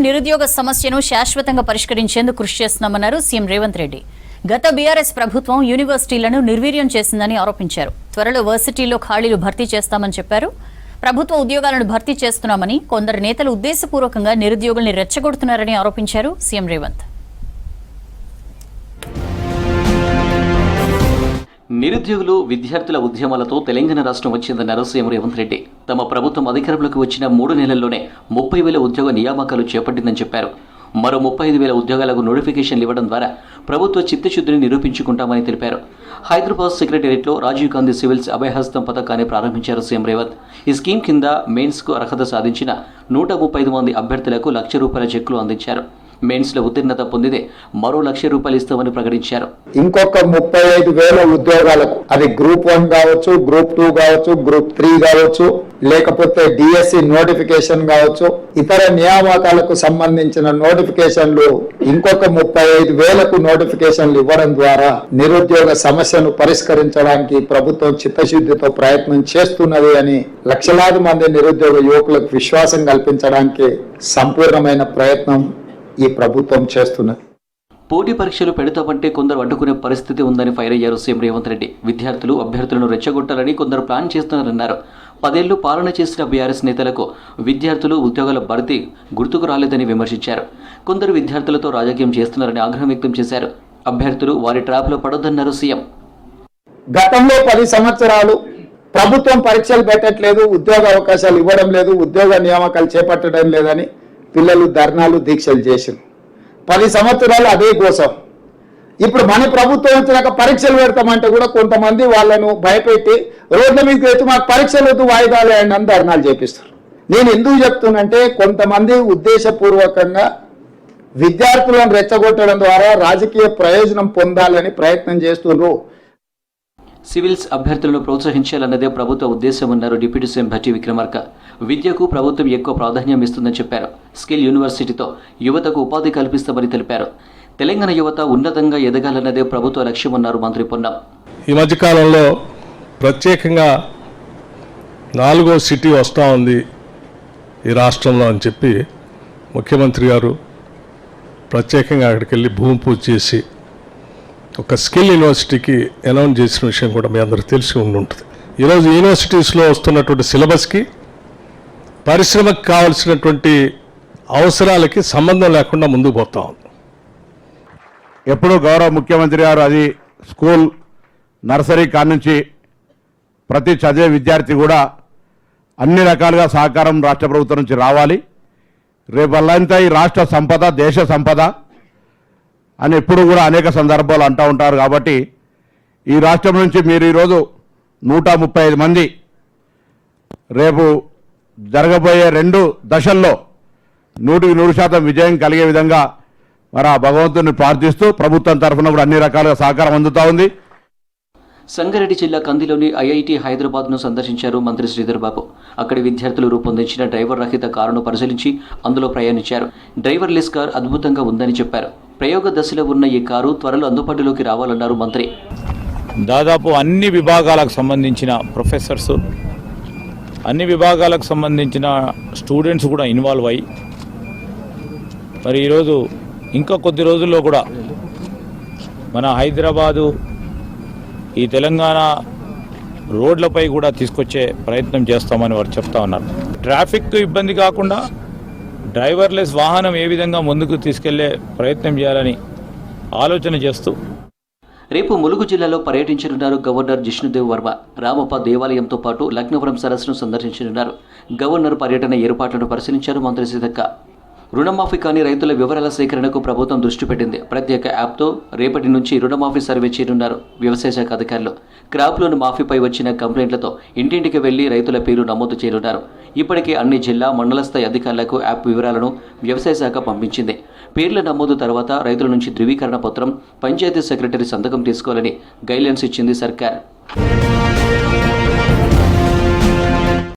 నిరుద్యోగ సమస్యను శాశ్వతంగా పరిష్కరించేందుకు కృషి చేస్తున్నామన్నారు సీఎం రేవంత్ రెడ్డి. గత బీఆర్ఎస్ ప్రభుత్వం యూనివర్సిటీలను నిర్వీర్యం చేసిందని ఆరోపించారు. త్వరలో వర్సిటీల్లో ఖాళీలు భర్తీ చేస్తామని చెప్పారు. ప్రభుత్వ ఉద్యోగాలను భర్తీ చేస్తున్నామని కొందరు నేతలు ఉద్దేశపూర్వకంగా నిరుద్యోగుల్ని రెచ్చగొడుతున్నారని ఆరోపించారు సీఎం రేవంత్. నిరుద్యోగులు విద్యార్థుల ఉద్యమాలతో తెలంగాణ రాష్ట్రం వచ్చిందన్నారు సీఎం రేవంత్ రెడ్డి. తమ ప్రభుత్వం అధికారంలోకి వచ్చిన 3 నెలల్లోనే 30,000 ఉద్యోగ నియామకాలు చేపట్టిందని చెప్పారు. మరో 35,000 ఉద్యోగాలకు నోటిఫికేషన్లు ఇవ్వడం ద్వారా ప్రభుత్వ చిత్తశుద్ధిని నిరూపించుకుంటామని తెలిపారు. హైదరాబాద్ సెక్రటేరియట్లో రాజీవ్ గాంధీ సివిల్స్ అభయహస్తం పథకాన్ని ప్రారంభించారు సీఎం రేవంత్. ఈ స్కీమ్ కింద మెయిన్స్కు అర్హత సాధించిన 135 మంది అభ్యర్థులకు ₹1,00,000 చెక్కులు అందించారు. మెయిన్స్ లో ఉత్తీర్ణత పొందితే మరో ₹1,00,000 ఇస్తామని ప్రకటించారు. ఇంకొక 35,000 ఉద్యోగాలకు, అది గ్రూప్ 1 కావచ్చు, గ్రూప్ 2 కావచ్చు, గ్రూప్ 3 కావచ్చు, లేకపోతే డిఎస్సి నోటిఫికేషన్ కావచ్చు, ఇతర నియామకాలకు సంబంధించిన నోటిఫికేషన్లు ఇంకొక 35,000కు నోటిఫికేషన్లు ఇవ్వడం ద్వారా నిరుద్యోగ సమస్యను పరిష్కరించడానికి ప్రభుత్వం చిత్తశుద్ధితో ప్రయత్నం చేస్తున్నది అని లక్షలాది మంది నిరుద్యోగ యువకులకు విశ్వాసం కల్పించడానికి సంపూర్ణమైన ప్రయత్నం ఈ ప్రభుత్వం చేస్తున్నది. పోటీ పరీక్షలు పెడతామంటే కొందరు అడ్డుకునే పరిస్థితి ఉందని ఫైర్ అయ్యారు సీఎం రేవంత్ రెడ్డి. విద్యార్థులు అభ్యర్థులను రెచ్చగొట్టాలని కొందరు ప్లాన్ చేస్తున్నారన్నారు. 10 ఏళ్లు పాలన చేసిన బీఆర్ఎస్ నేతలకు విద్యార్థులు ఉద్యోగాల భర్తీ గుర్తుకు రాలేదని విమర్శించారు. కొందరు విద్యార్థులతో రాజకీయం చేస్తున్నారని ఆగ్రహం వ్యక్తం చేశారు. అభ్యర్థులు వారి ట్రాప్లో పడొద్దన్నారు సీఎం. గతంలో 10 సంవత్సరాలు ప్రభుత్వం పరీక్షలు పెట్టట్లేదు, ఉద్యోగ అవకాశాలు ఇవ్వడం లేదు, ఉద్యోగ నియామకాలు చేపట్టడం లేదని పిల్లలు ధర్నాలు దీక్షలు చేశారు. 10 సంవత్సరాలు అదే కోసం. ఇప్పుడు మన ప్రభుత్వం వచ్చినాక పరీక్షలు పెడతామంటే కూడా కొంతమంది వాళ్ళను భయపెట్టి రోడ్ల మీదకి వచ్చి మాకు పరీక్షలు వద్దు, వాయిదాలు వేయండి అని ధర్నాలు చేపిస్తారు. నేను ఎందుకు చెప్తున్నంటే కొంతమంది ఉద్దేశపూర్వకంగా విద్యార్థులను రెచ్చగొట్టడం ద్వారా రాజకీయ ప్రయోజనం పొందాలని ప్రయత్నం చేస్తున్నారు. సివిల్స్ అభ్యర్థులను ప్రోత్సహించాలన్నదే ప్రభుత్వ ఉద్దేశమన్నారు డిప్యూటీ సీఎం భట్టి విక్రమార్క. విద్యకు ప్రభుత్వం ఎక్కువ ప్రాధాన్యం ఇస్తుందని చెప్పారు. స్కిల్ యూనివర్సిటీతో యువతకు ఉపాధి కల్పిస్తామని తెలిపారు. తెలంగాణ యువత ఉన్నతంగా ఎదగాలన్నదే ప్రభుత్వ లక్ష్యమన్నారు మంత్రి పొన్నం. ఈ మధ్యకాలంలో ప్రత్యేకంగా 4వ సిటీ వస్తూ ఉంది ఈ రాష్ట్రంలో అని చెప్పి ముఖ్యమంత్రి గారు ప్రత్యేకంగా అక్కడికి వెళ్ళి భూమి పూజ చేసి ఒక స్కిల్ యూనివర్సిటీకి అనౌన్స్ చేసిన విషయం కూడా మీ అందరూ తెలిసి ఉంటుంది. ఈరోజు యూనివర్సిటీస్లో వస్తున్నటువంటి సిలబస్కి పరిశ్రమకు కావాల్సినటువంటి అవసరాలకి సంబంధం లేకుండా ముందుకు పోతా ఉంది. ఎప్పుడూ గౌరవ ముఖ్యమంత్రి గారు అది స్కూల్ నర్సరీ కాడి నుంచి ప్రతి చదివే విద్యార్థి కూడా అన్ని రకాలుగా సహకారం రాష్ట్ర ప్రభుత్వం నుంచి రావాలి. రేపల్లంతా ఈ రాష్ట్ర సంపద దేశ సంపద అని ఎప్పుడు కూడా అనేక సందర్భాలు అంటూ ఉంటారు. కాబట్టి ఈ రాష్ట్రం నుంచి మీరు ఈరోజు 135 మంది రేపు జరగబోయే 2 దశల్లో 100% విజయం కలిగే విధంగా మరి ఆ భగవంతుని ప్రార్థిస్తూ ప్రభుత్వం తరఫున కూడా అన్ని రకాలుగా సహకారం అందుతూ ఉంది. సంగారెడ్డి జిల్లా కందిలోని ఐఐటి హైదరాబాద్ను సందర్శించారు మంత్రి శ్రీధర్ బాబు. అక్కడి విద్యార్థులు రూపొందించిన డ్రైవర్ రహిత కారును పరిశీలించి అందులో ప్రయాణించారు. డ్రైవర్ లెస్ కార్ అద్భుతంగా ఉందని చెప్పారు. ప్రయోగ దశలో ఉన్న ఈ కారు త్వరలో అందుబాటులోకి రావాలన్నారు మంత్రి. దాదాపు అన్ని విభాగాలకు సంబంధించిన ప్రొఫెసర్స్, అన్ని విభాగాలకు సంబంధించిన స్టూడెంట్స్ కూడా ఇన్వాల్వ్ అయ్యి మరి ఈరోజు ఇంకా కొద్ది రోజుల్లో కూడా మన హైదరాబాదు ఈ తెలంగాణ రోడ్లపై కూడా తీసుకొచ్చే ప్రయత్నం చేస్తామని వారు చెప్తా ఉన్నారు. ట్రాఫిక్ ఇబ్బంది కాకుండా డ్రైవర్లెస్ వాహనం ఏ విధంగా ముందుకు తీసుకెళ్లే ప్రయత్నం చేయాలని ఆలోచన చేస్తూ రేపు ములుగు జిల్లాలో పర్యటించనున్నారు గవర్నర్ జిష్ణుదేవ్ వర్మ. రామప్ప దేవాలయంతో పాటు లక్నవరం సరస్సును సందర్శించనున్నారు. గవర్నర్ పర్యటన ఏర్పాట్లను పరిశీలించారు మంత్రి సీతక్క. రుణమాఫీ కాని రైతుల వివరాల సేకరణకు ప్రభుత్వం దృష్టి పెట్టింది. ప్రత్యేక యాప్తో రేపటి నుంచి రుణమాఫీ సర్వే చేయనున్నారు వ్యవసాయ శాఖ అధికారులు. క్రాప్ లోన్ మాఫీపై వచ్చిన కంప్లైంట్లతో ఇంటింటికి వెళ్లి రైతుల పేరు నమోదు చేయనున్నారు. ఇప్పటికే అన్ని జిల్లా మండల స్థాయి అధికారులకు యాప్ వివరాలను వ్యవసాయ శాఖ పంపించింది. పేర్ల నమోదు తర్వాత రైతుల నుంచి ధృవీకరణ పత్రం, పంచాయతీ సెక్రటరీ సంతకం తీసుకోవాలని గైడ్లైన్స్ ఇచ్చింది సర్కార్.